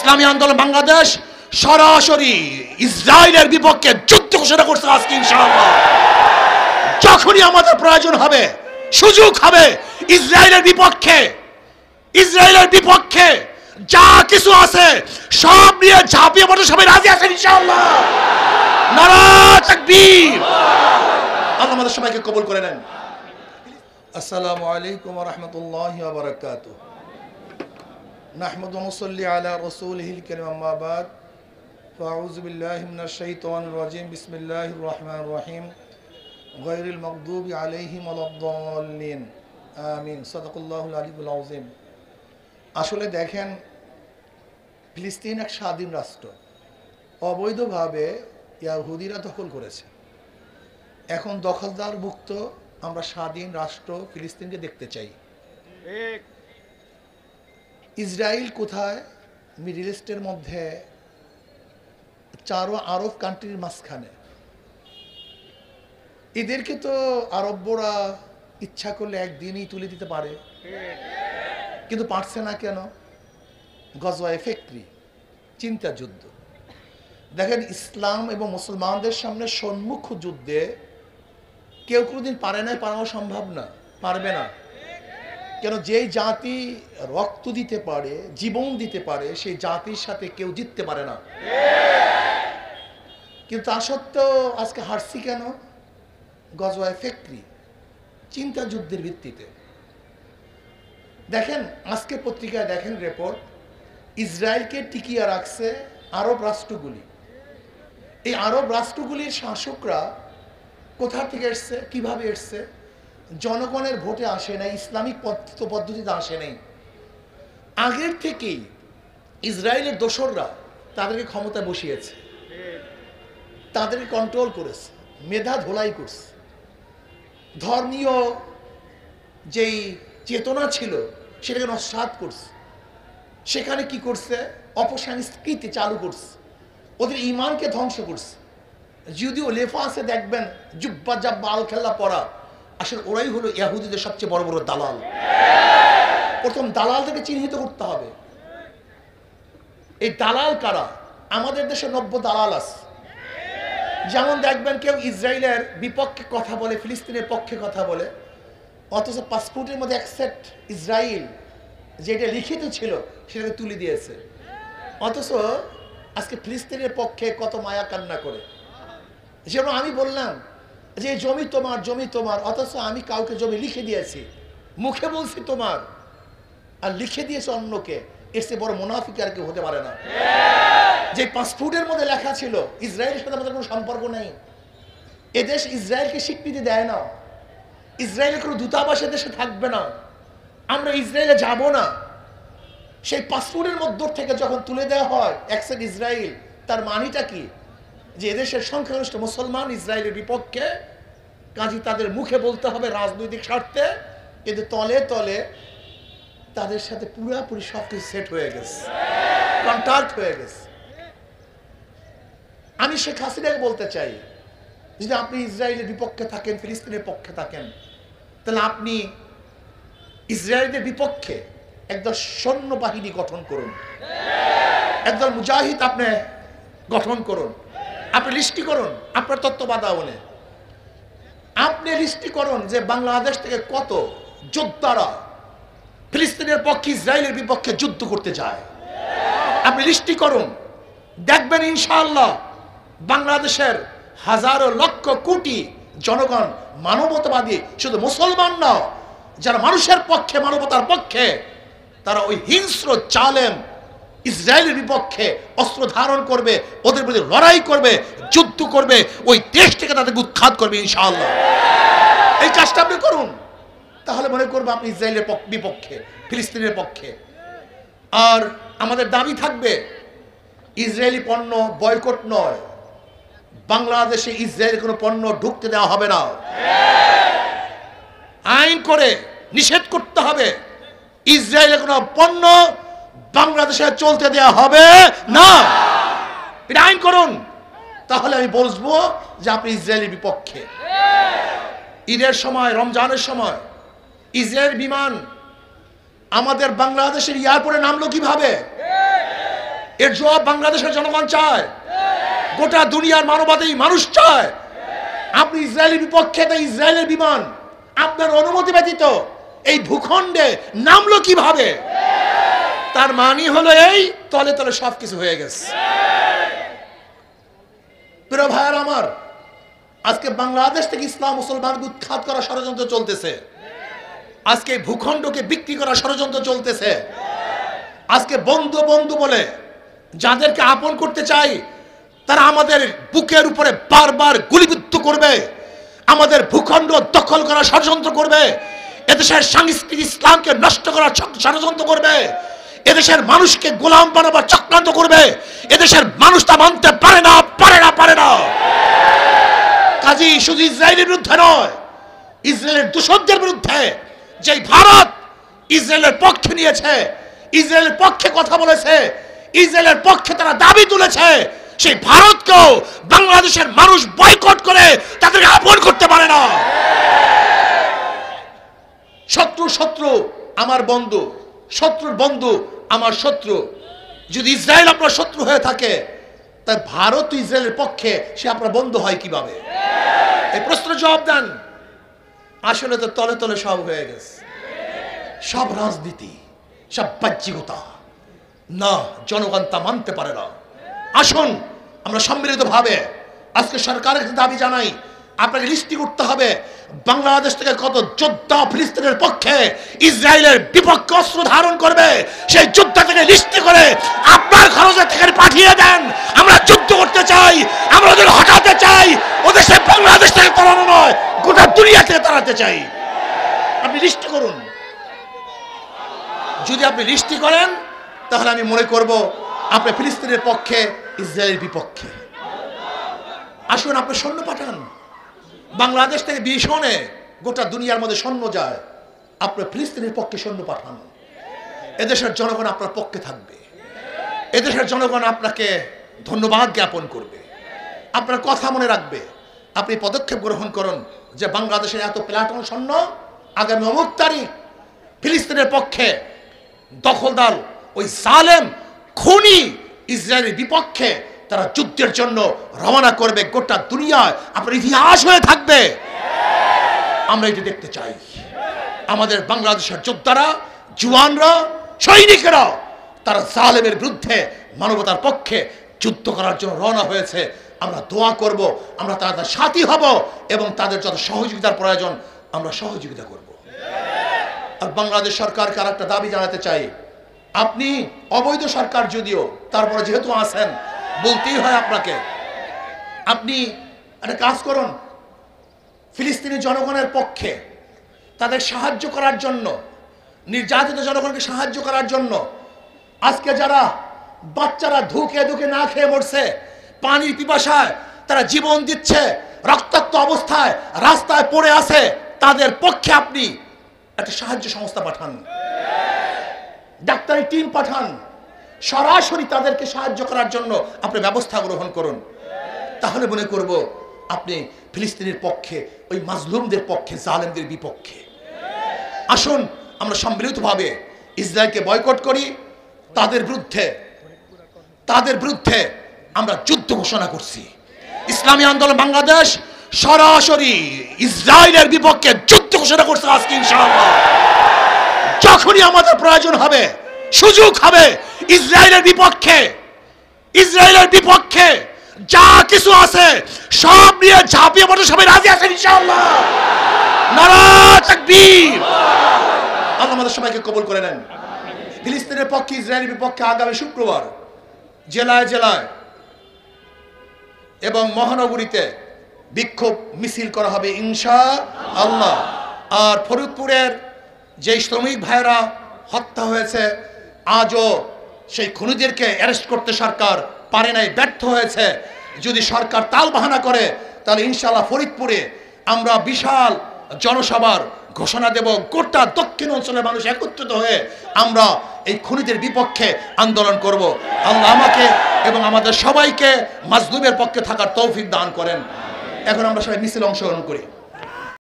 ইসলামী আন্দোলন বাংলাদেশ সরাসরি ইসরায়েলের বিপক্ষে যুদ্ধ ঘোষণা করছে আজকে ইনশাআল্লাহ। যখনই আমাদের প্রয়োজন হবে, সুযোগ হবে, ইসরায়েলের বিপক্ষে যা কিছু আছে সব নিয়ে ঝাঁপিয়ে পড়তে সবাই রাজি আছেন ইনশাআল্লাহ। নারায়ে তাকবীর। আল্লাহ আমাদের সবাইকে কবুল করে নেন। আসসালামু আলাইকুম ওয়া রাহমাতুল্লাহি ওয়া বারাকাতুহু। নাহমাদু ওয়া নুসাল্লি আলা রাসূলিহিল কারীম, আম্মা বাদ। ফাআউযু বিল্লাহি মিনাশ শাইতানির রাজীম। বিসমিল্লাহির রহমানির রহিম। গায়রিল মাগদুবি আলাইহিম ওয়ালাদ-দাল্লিন। আমিন। সাদাকাল্লাহুল আলিয়্যুল আযীম। আসলে দেখেন, ফিলিস্তিন এক স্বাধীন রাষ্ট্র, অবৈধভাবে ইহুদিরা দখল করেছে। এখন দখলদার মুক্ত আমরা স্বাধীন রাষ্ট্র ফিলিস্তিনকে দেখতে চাই। ইসরায়েল কোথায়? মিডল ইস্টের মধ্যে, চারো আরব কান্ট্রির মাঝখানে। এদেরকে তো আরবরা ইচ্ছা করলে একদিনই তুলে দিতে পারে, কিন্তু পারছে না কেন? গজওয়ায়ে ফিক্রি, চিন্তা যুদ্ধ। দেখেন, ইসলাম এবং মুসলমানদের সামনে সম্মুখ যুদ্ধে কেউ কোনোদিন পারে না, পারাও সম্ভব না, পারবে না। কেন? যেই জাতি রক্ত দিতে পারে, জীবন দিতে পারে, সেই জাতির সাথে কেউ জিততে পারে না। কিন্তু তা সত্ত্বেও আজকে হারছি কেন? গজওয়ায়ে ফিক্রি, চিন্তা যুদ্ধের ভিত্তিতে। দেখেন, আজকে পত্রিকায় দেখেন রিপোর্ট, ইসরায়েলকে টিকিয়ে রাখছে আরব রাষ্ট্রগুলি। এই আরব রাষ্ট্রগুলির শাসকরা কোথা থেকে এসছে, কিভাবে এসছে? জনগণের ভোটে আসে নাই, ইসলামিক পদ্ধতিতে আসে নাই। আগের থেকেই ইসরায়েলের দোসররা তাদেরকে ক্ষমতায় বসিয়েছে, তাদেরকে কন্ট্রোল করেছে, মেধা ধোলাই করছে। ধর্মীয় যেই চেতনা ছিল সেটাকে নস্যাৎ করছে। সেখানে কি করছে? অপসংস্কৃতি চালু করছে, ওদের ইমানকে ধ্বংস করছে। যদিও লেফাসে দেখবেন জুব্বা জাব্বা আল খেল্লা পরা, আসলে ওরাই হলো ইহুদিদের সবচেয়ে বড় বড় দালাল। প্রথম দালালদেরকে চিহ্নিত করতে হবে। এই দালাল কারা? আমাদের দেশে 90 দালাল আছে। যেমন দেখবেন, কেউ ইসরায়েলের বিপক্ষে কথা বলে, ফিলিস্তিনের পক্ষে কথা বলে, অথচ পাসপোর্টের মধ্যে অ্যাকসেপ্ট ইসরায়েল যেটা লিখিত ছিল সেটাকে তুলে দিয়েছে। অথচ আজকে ফিলিস্তিনের পক্ষে কত মায়া কান্না করে। যেমন আমি বললাম যে জমি তোমার, জমি তোমার, অথচ আমি কাউকে জমি লিখে দিয়েছি, মুখে বলছি তোমার, আর লিখে দিয়েছে অন্যকে। এর চেয়ে বড় মুনাফিক আর কেউ হতে পারে না। যে পাসপোর্টের মধ্যে লেখা ছিল ইসরায়েলের সাথে আমাদের কোনো সম্পর্ক নেই, এদেশ ইসরায়েলকে স্বীকৃতি দেয় না, ইসরায়েলের কোনো দূতাবাস দেশে থাকবে না, আমরা ইসরায়েলে যাব না, সেই পাসপোর্টের মধ্য থেকে যখন তুলে দেওয়া হয় অ্যাকসেপ্ট ইসরায়েল, তার মানেটা কি? যে এদেশের সংখ্যাগরিষ্ঠ মুসলমান ইসরায়েলের বিপক্ষে, কাজী তাদের মুখে বলতে হবে রাজনৈতিক স্বার্থে, কিন্তু তলে তলে তাদের সাথে পুরোপুরি সবকিছু সেট হয়ে গেছে, কন্ট্রাক্ট হয়ে গেছে। আমি শেখ হাসিনাকে বলতে চাই, যদি আপনি ইসরায়েলের বিপক্ষে থাকেন, ফিলিস্তিনের পক্ষে থাকেন, তাহলে আপনি ইসরায়েলের বিপক্ষে একদল সৈন্যবাহিনী গঠন করুন, একদল মুজাহিদ আপনি গঠন করুন, আপনি লিস্টি করুন আপনার তত্ত্বাবধানে, আপনি লিস্টি করুন যে বাংলাদেশ থেকে কত যোদ্ধারা ফিলিস্তিনের পক্ষে, ইসরায়েলের বিপক্ষে যুদ্ধ করতে যায়। আপনি লিস্টি করুন, দেখবেন ইনশাআল্লাহ বাংলাদেশের হাজারো লক্ষ কোটি জনগণ মানবতাবাদী, শুধু মুসলমান না, যারা মানুষের পক্ষে, মানবতার পক্ষে, তারা ওই হিংস্র জালেম ইসরায়েলের বিপক্ষে অস্ত্র ধারণ করবে, ওদের বিরুদ্ধে লড়াই করবে, যুদ্ধ করবে, ওই দেশ থেকে তাদেরকে উৎখাত করবে ইনশাআল্লাহ। এই কাজটা আপনি করুন, তাহলে মনে করবো আপনি ইসরায়েলের বিপক্ষে, ফিলিস্তিনের পক্ষে। আর আমাদের দাবি থাকবে, ইসরায়েলি পণ্য বয়কট নয়, বাংলাদেশে ইসরায়েলের কোনো পণ্য ঢুকতে দেওয়া হবে না, আইন করে নিষেধ করতে হবে। ইসরায়েলের কোনো পণ্য বাংলাদেশে চলতে দেওয়া হবে না, এটা আইন করুন, তাহলে আমি বলবো যে আপনি ইসরায়েলের বিপক্ষে। ঈদের সময়, রমজানের সময় ইসরায়েল বিমান আমাদের বাংলাদেশের এয়ারপোর্টে নামলো কিভাবে? এর জবাব বাংলাদেশের জনগণ চায়, গোটা দুনিয়ার মানবতাই মানুষ চায়। আপনি ইসরায়েলের বিপক্ষে, তাই ইসরায়েলের বিমান আপনার অনুমতি ব্যতীত এই ভূখণ্ডে নামলো কিভাবে? তার মানে হলো এই তলে তলে সবকিছু হয়ে গেছে। প্রিয় ভাইয়ার আমার, আজকে বাংলাদেশ থেকে ইসলাম মুসলমানকে উৎখাত করার ষড়যন্ত্র চলতেছে। আজকে ভূখণ্ডকে বিক্রি করার ষড়যন্ত্র চলতেছে। আজকে বন্ধু বন্ধু বলে যাদেরকে আপন করতে চাই, তারা আমাদের বুকের উপরে বারবার গুলিবিদ্ধ করবে, আমাদের ভূখণ্ড দখল করার ষড়যন্ত্র করবে, এদেশের সংস্কৃতি ইসলামকে নষ্ট করার ষড়যন্ত্র করবে, এদেশের মানুষকে গোলাম বানাবার চক্রান্ত করবে। এদেশের মানুষ তা মানতে পারে না, পারে না, পারে না। কাজী শুধু ইসরায়েলের বিরুদ্ধে নয়, ইসরায়েলের দূষণদের বিরুদ্ধে যে ভারত ইসরায়েলের পক্ষে নিয়েছে, ইসরায়েলের পক্ষে কথা বলেছে, ইসরায়েলের পক্ষে তারা দাবি তুলেছে, সেই ভারতকেও বাংলাদেশের মানুষ বয়কট করে তাদেরকে আপন করতে পারে না। শত্রু শত্রু আমার বন্ধু, শত্রুর বন্ধু আমার শত্রু। যদি ইসরায়েল আপনার শত্রু হয়ে থাকে, তাই ভারত ইসরায়েলের পক্ষে সে আপনার বন্ধু হয় কিভাবে? এই প্রশ্নের জবাব দেন। আসলে তো তলে তলে সব হয়ে গেছে, সব রাজনীতি, সব বাহ্যিকতা। না, জনগণ তা মানতে পারে না। আসুন আমরা সম্মিলিতভাবে আজকে সরকারের দাবি জানাই, আপনাকে লিস্টি করতে হবে বাংলাদেশ থেকে কত যোদ্ধা ফিলিস্তিনের পক্ষে ইসরায়েলের বিপক্ষে অস্ত্র ধারণ করবে। সেই যোদ্ধা থেকে লিস্টি করে আপনার খরচে থেকে পাঠিয়ে দেন। আমরা যুদ্ধ করতে চাই, আমরা ওদের হটাতে চাই। ওদের সে বাংলাদেশ থেকে তাড়ানো নয়, গোটা দুনিয়া থেকে তাড়াতে চাই। আপনি লিস্টি করুন। যদি আপনি লিস্টি করেন, তাহলে আমি মনে করব আপনি ফিলিস্তিনের পক্ষে, ইসরায়েলের বিপক্ষে। আসুন আপনি সৈন্য পাঠান। বাংলাদেশ থেকে ভীষণে গোটা দুনিয়ার মধ্যে সৈন্য যায়, আপনি ফিলিস্তিনের পক্ষে সৈন্য পাঠান। এদেশের জনগণ আপনার পক্ষে থাকবে, এদেশের জনগণ আপনাকে ধন্যবাদ জ্ঞাপন করবে, আপনার কথা মনে রাখবে। আপনি পদক্ষেপ গ্রহণ করুন যে বাংলাদেশের এত প্লাটুন সৈন্য আগামী অমুক তারিখ ফিলিস্তিনের পক্ষে দখলদার ওই জালেম খুনি ইসরায়েলের বিপক্ষে তারা যুদ্ধের জন্য রওনা করবে। গোটা দুনিয়ায় আপনার ইতিহাস হয়ে থাকবে। আমরা এটি দেখতে চাই। আমাদের বাংলাদেশের যোদ্ধারা, জওয়ানরা, সৈনিকেরা তারা জালেমের বিরুদ্ধে মানবতার পক্ষে যুদ্ধ করার জন্য রওনা হয়েছে। আমরা দোয়া করব, আমরা তাদের সাথী হব এবং তাদের যত সহযোগিতার প্রয়োজন আমরা সহযোগিতা করব। আর বাংলাদেশ সরকারকে আর একটা দাবি জানাতে চাই, আপনি অবৈধ সরকার যদিও, তারপরে যেহেতু আছেন বলতেই হয় আপনাকে, আপনি একটা কাজ করুন, ফিলিস্তিনি জনগণের পক্ষে তাদের সাহায্য করার জন্য, নির্যাতিত জনগণকে সাহায্য করার জন্য। আজকে যারা বাচ্চারা ধুকে ধুকে না খেয়ে মরছে, পানির পিপাসায় তারা জীবন দিচ্ছে, রক্তাক্ত অবস্থায় রাস্তায় পড়ে আছে, তাদের পক্ষে আপনি একটা সাহায্য সংস্থা পাঠান, ডাক্তারি টিম পাঠান, সরাসরি তাদেরকে সাহায্য করার জন্য আপনি ব্যবস্থা গ্রহণ করুন। তাহলে মনে করব আপনি ফিলিস্তিনের পক্ষে, ওই মাজলুমদের পক্ষে, জালেমদের বিপক্ষে। আসুন আমরা সম্মিলিতভাবে ইসরায়েলকে বয়কট করি। তাদের বিরুদ্ধে আমরা যুদ্ধ ঘোষণা করছি। ইসলামী আন্দোলন বাংলাদেশ সরাসরি ইসরায়েলের বিপক্ষে যুদ্ধ ঘোষণা করছে আজকে ইনশাআল্লাহ। যখনই আমাদের প্রয়োজন হবে, সুযোগ হবে, ইসরায়েলের বিপক্ষে যা কিছু আছে সব নিয়ে ঝাঁপিয়ে পড়তে সবাই রাজি আছেন ইনশাআল্লাহ। নারায়ে তাকবীর। আল্লাহ আমাদের সবাইকে কবুল করে নেন। ফিলিস্তিনের পক্ষে, ইসরায়েলের বিপক্ষে আগামী শুক্রবার জেলায় জেলায় এবং মহানগরীতে বিক্ষোভ মিছিল করা হবে ইনশাআল্লাহ। আর ফরিদপুরের যে শ্রমিক ভাইরা হত্যা হয়েছে, আজও সেই খুনিদেরকে অ্যারেস্ট করতে সরকার পারে নাই, ব্যর্থ হয়েছে। যদি সরকার তাল বাহানা করে, তাহলে ইনশাআল্লাহ ফরিদপুরে আমরা বিশাল জনসভার ঘোষণা দেব। গোটা দক্ষিণ অঞ্চলের মানুষ একত্রিত হয়ে আমরা এই খুনিদের বিপক্ষে আন্দোলন করব। আল্লাহ আমাকে এবং আমাদের সবাইকে মাজলুমের পক্ষে থাকার তৌফিক দান করেন। এখন আমরা সবাই মিছিলে অংশগ্রহণ করি।